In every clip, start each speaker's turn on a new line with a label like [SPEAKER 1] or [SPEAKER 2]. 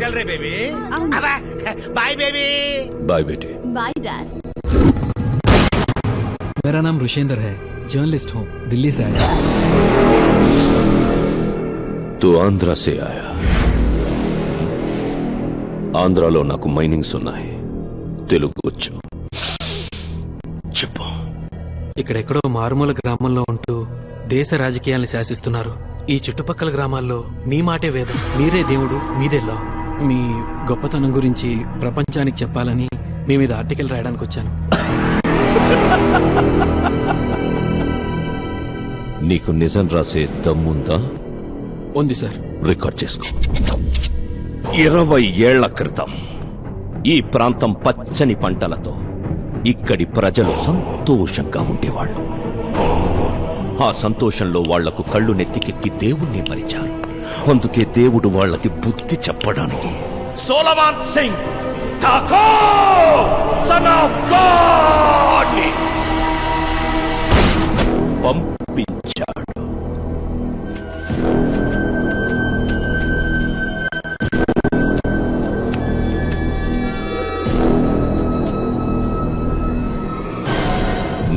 [SPEAKER 1] चल रहे baby bye baby
[SPEAKER 2] bye बेटे
[SPEAKER 3] बाय डैड।
[SPEAKER 4] मेरा नाम रुशेंद्र है, जर्नलिस्ट हूँ, दिल्ली से आया।
[SPEAKER 2] तू आंध्रा से आया? ఆంధ్రాలో నాకు మైనింగ్స్ ఉన్నాయి, తెలుగు వచ్చు. చెప్పు.
[SPEAKER 4] ఇక్కడెక్కడో మారుమూల గ్రామంలో ఉంటూ దేశ రాజకీయాల్ని శాసిస్తున్నారు. ఈ చుట్టుపక్కల గ్రామాల్లో మీ మాటే వేదం, మీరే దేవుడు, మీదే లా. మీ గొప్పతనం గురించి ప్రపంచానికి చెప్పాలని మీ మీద ఆర్టికల్ రాయడానికి వచ్చాను.
[SPEAKER 2] నీకు నిజం రాసే దమ్ముందా?
[SPEAKER 4] ఉంది సార్.
[SPEAKER 2] రికార్డ్ చేసుకో. 20 ఏళ్ల క్రితం ఈ ప్రాంతం పచ్చని పంటలతో ఇక్కడి ప్రజలు సంతోషంగా ఉండేవాళ్లు. ఆ సంతోషంలో వాళ్లకు కళ్ళు నెత్తికెక్కి దేవుణ్ణి మరిచారు. అందుకే దేవుడు వాళ్ళకి బుద్ధి చెప్పడానికి Solomon Singh Thakur son of God ని పంపించాడు.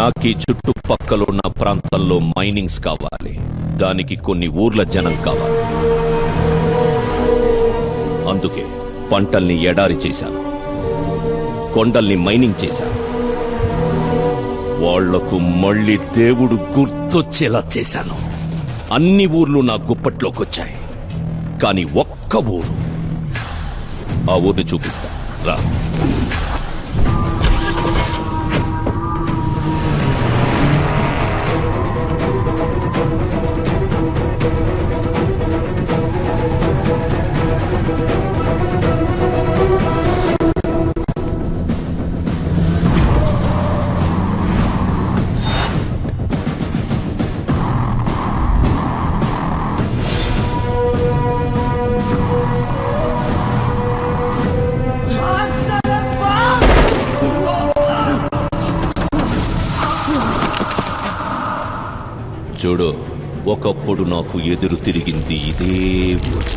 [SPEAKER 2] నాకీ చుట్టుపక్కల ఉన్న ప్రాంతాల్లో మైనింగ్స్ కావాలి. దానికి కొన్ని ఊర్ల జనం కావాలి. అందుకే పంటల్ని ఎడారి చేశాను, కొండల్ని మైనింగ్ చేశాను. వాళ్లకు మళ్లీ దేవుడు గుర్తొచ్చేలా చేశాను. అన్ని ఊర్లు నా గుప్పట్లోకొచ్చాయి, కానీ ఒక్క ఊరు, ఆ ఊరిని చూపిస్తా రా. చూడు, ఒకప్పుడు నాకు ఎదురు తిరిగింది ఇదే ఊరు.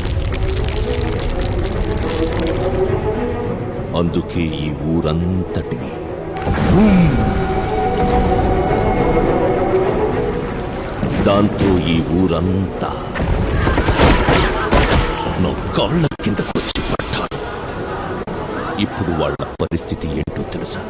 [SPEAKER 2] అందుకే ఈ ఊరంతటిని దాంతో ఈ ఊరంతా నా కాళ్ళ కిందకొచ్చి పట్టాను. ఇప్పుడు వాళ్ళ పరిస్థితి ఏంటో తెలుసా?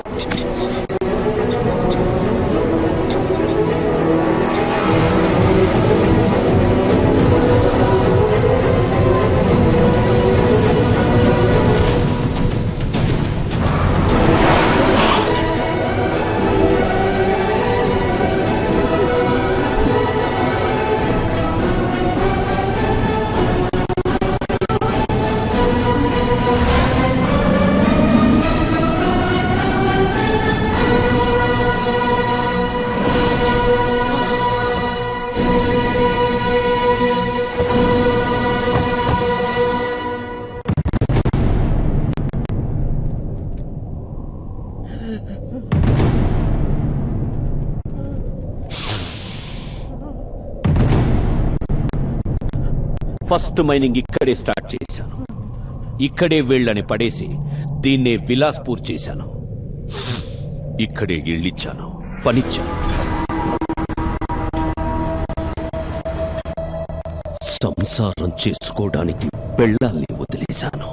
[SPEAKER 2] ఫస్ట్ మైనింగ్ ఇక్కడే స్టార్ట్ చేశాను. ఇక్కడే వీళ్ళని పడేసి దీన్నే విలాస్పూర్ చేశాను. ఇక్కడే ఇళ్ళిచ్చాను, పనిచ్చాను. సంసారం చేసుకోవడానికి పెళ్ళాల్ని వదిలేశాను.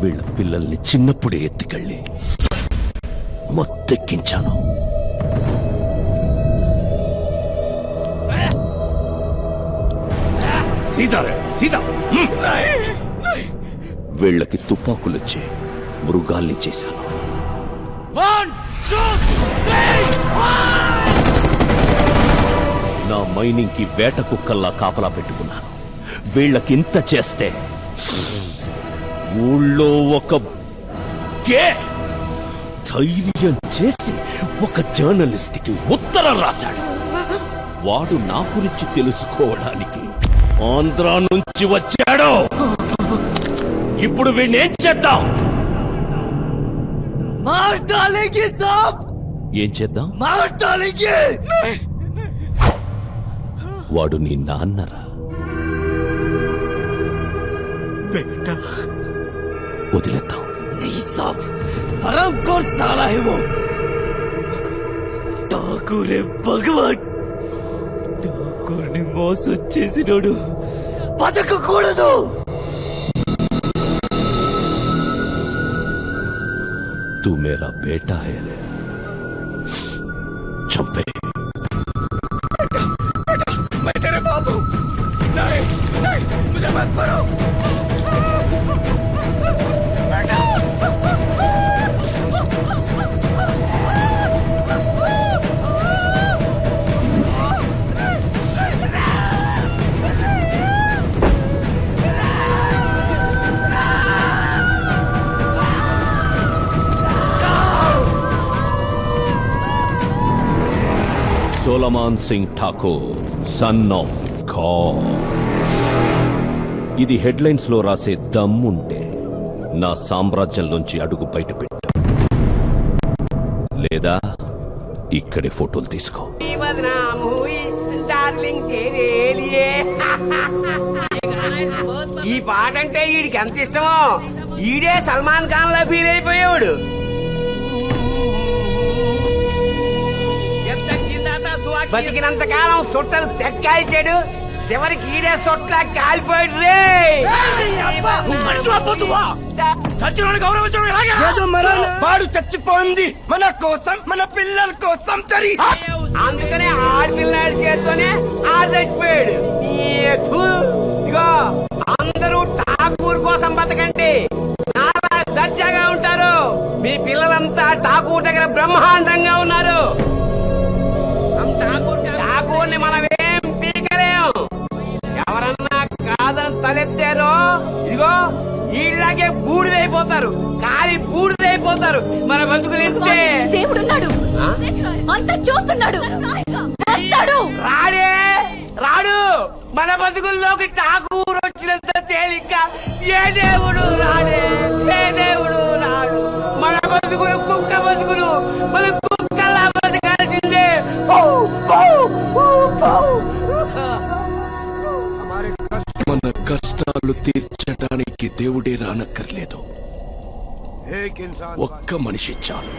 [SPEAKER 2] వీళ్ళ పిల్లల్ని చిన్నప్పుడే ఎత్తుకెళ్ళి మొత్తెక్కించాను. వీళ్ళకి తుపాకులొచ్చి మృగాల్ని చేశాను. నా మైనింగ్ కి వేట కుక్కల్లా కాపలా పెట్టుకున్నాను. వీళ్ళకింత చేస్తే ఊళ్ళో ఒక ధైర్యం చేసి ఒక జర్నలిస్ట్ కి ఉత్తరం రాశాడు. వాడు నా గురించి తెలుసుకోవడానికి ఆంధ్రా నుంచి వచ్చాడు. ఇప్పుడు వీడిని ఏం చేద్దాం? ఏం చేద్దాం? వాడు నీ నాన్నరా?
[SPEAKER 1] बेटा
[SPEAKER 2] వదిలేద్దాం.
[SPEAKER 1] नहीं साहब हराम कौन साला है वो ఠాకూరే భగవాన్ ఠాకూర్ని మోసం చేసినోడు బతకకూడదు.
[SPEAKER 2] तू मेरा बेटा है रे. चंपे
[SPEAKER 1] मैं तेरे बाप हूं. नहीं नहीं मुझे मत मारो.
[SPEAKER 2] Solomon Singh Thakur, son of God. ఇది హెడ్లైన్స్ లో రాసే దమ్ముంటే నా సామ్రాజ్యంలోంచి అడుగు బయట పెట్టు, లేదా ఇక్కడే ఫోటోలు తీసుకో.
[SPEAKER 3] ఈ పాట అంటే వీడికి ఎంత ఇష్టమో, ఈడే సల్మాన్ ఖాన్ లా ఫీల్ అయిపోయేవాడు. బతికినంత కాలం సొట్టలు తెక్కాల్చాడు, చివరికి ఈడే సొట్ల కాలిపోయాడు రే.
[SPEAKER 1] వాడు చచ్చిపోయింది మన కోసం, మన పిల్లల కోసం తరి.
[SPEAKER 3] అందుకనే ఆడపిల్లాడి చేత్తోనే ఆ చచ్చిపోయాడు. ఇగో అందరూ ఠాకూర్ కోసం బతకండి, నాలా దర్జాగా ఉంటారు. మీ పిల్లలంతా ఠాకూర్ దగ్గర బ్రహ్మాండంగా ఉన్నారు. ఠాకూర్ని మనం ఏం పీకలేం. ఎవరన్నా కాదని తలెత్తారో ఇదిగో ఈళ్ళలాగే బూడిదైపోతారు, కాలి బూడిదైపోతారు. మన బతుకులింటే
[SPEAKER 5] దేవుడున్నాడు, అంతా చూస్తున్నాడు. వస్తాడు.
[SPEAKER 3] రాడే రాడు. మన బతుకుల్లోకి ఠాకూర్ వచ్చినంత తేలిక ఏ దేవుడు రాడే, ఏ దేవుడు రాడు. మన బతుకులు కుక్క బతుకులు, మన కుక్కలా బతకాల్సిందే.
[SPEAKER 2] మన కష్టాలు తీర్చడానికి దేవుడే రానక్కర్లేదు, ఒక్క మనిషి చాలు.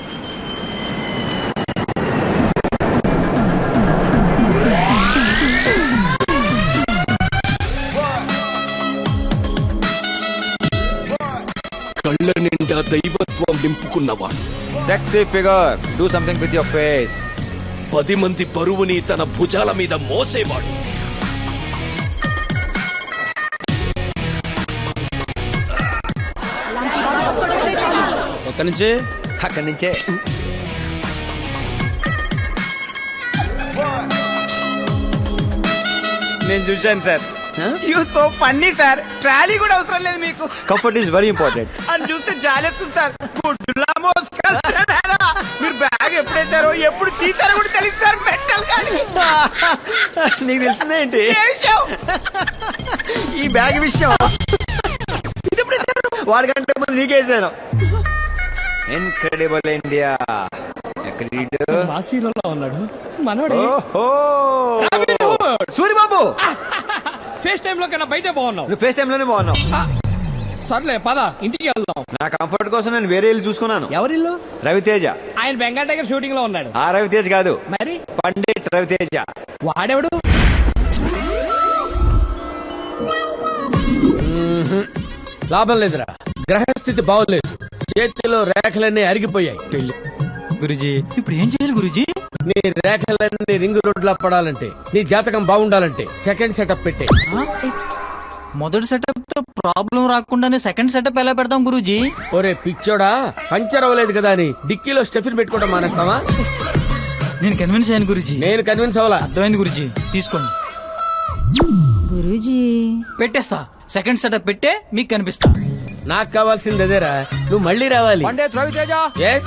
[SPEAKER 2] కళ్ళ నిండా దైవత్వం నింపుకున్నవాడు,
[SPEAKER 6] Sexy figure. Do something with your face.
[SPEAKER 2] 10 మంది బరువుని తన భుజాల మీద మోసేవాడు,
[SPEAKER 6] ఎక్కడి నుంచి? అక్కడి నుంచే. నేను చూశాను sir.
[SPEAKER 3] You so funny sir. Trolley కూడా అవసరం లేదు మీకు.
[SPEAKER 6] Comfort is very important.
[SPEAKER 3] అని చూస్తే జాలేస్తుంది సార్. గుడ్డులా మోసుకెళ్తారా? మీరు బ్యాగ్ ఎప్పుడైతారో ఎప్పుడు తీసారో కూడా తెలుసు సార్. మెంటల్ కానీ
[SPEAKER 6] నీకు తెలిసిందేంటి
[SPEAKER 3] ఏ విషయం?
[SPEAKER 6] ఈ బ్యాగ్ విషయం? వాడికంటే ముందు నీకేసాను. Incredible India. Suribabu
[SPEAKER 7] face time లో కన్నా బయటే బాగున్నావు.
[SPEAKER 6] నువ్వు ఫేస్ టైం లోనే బాగున్నావు.
[SPEAKER 7] సర్లే పద ఇంటికి వెళ్దాం.
[SPEAKER 6] నా కంఫర్ట్ కోసం నేను వేరే ఇల్లు చూసుకున్నాను.
[SPEAKER 7] ఎవరిల్లు?
[SPEAKER 6] రవితేజ.
[SPEAKER 7] ఆయన బెంగాల్ టైగర్ షూటింగ్ లో ఉన్నాడు.
[SPEAKER 6] ఆ రవితేజ కాదు,
[SPEAKER 7] మరి
[SPEAKER 6] పండిట్ రవితేజ.
[SPEAKER 7] వాడెవడు? లాభం లేదురా, గ్రహస్థితి బాగోలేదు. చేతిలో రేఖలన్నీ అరిగిపోయాయి.
[SPEAKER 8] గురుజీ ఇప్పుడు ఏం చేయాలి గురుజీ?
[SPEAKER 7] నీ రేఖలన్నీ రింగు రోడ్లా పడాలంటే, నీ జాతకం బాగుండాలంటే సెకండ్ సెటప్ పెట్టే.
[SPEAKER 8] మొదటి సెటప్ తో ప్రాబ్లం రాకుండానే సెకండ్ సెటప్ ఎలా పెడతాం గురుజీ?
[SPEAKER 7] ఒరే పిచ్చోడా, పంచర్ అవ్వలేదు కదా అని డిక్కీలో స్టెఫిన్ పెట్టుకోవడం మానేస్తావా?
[SPEAKER 8] నేను కన్విన్స్ అయ్యాను గురుజీ.
[SPEAKER 7] నేను కన్విన్స్ అవ్వాలా?
[SPEAKER 8] అర్థమైంది గురుజీ, తీసుకోండి.
[SPEAKER 5] గురూజీ
[SPEAKER 8] పెట్టేస్తా. సెకండ్ సెటప్ పెట్టే మీకు కనిపిస్తా.
[SPEAKER 7] నాకు కావాల్సింది అదేరా, నువ్వు మళ్ళీ రావాలి.
[SPEAKER 6] పండిట్ రవితేజ.
[SPEAKER 7] Yes?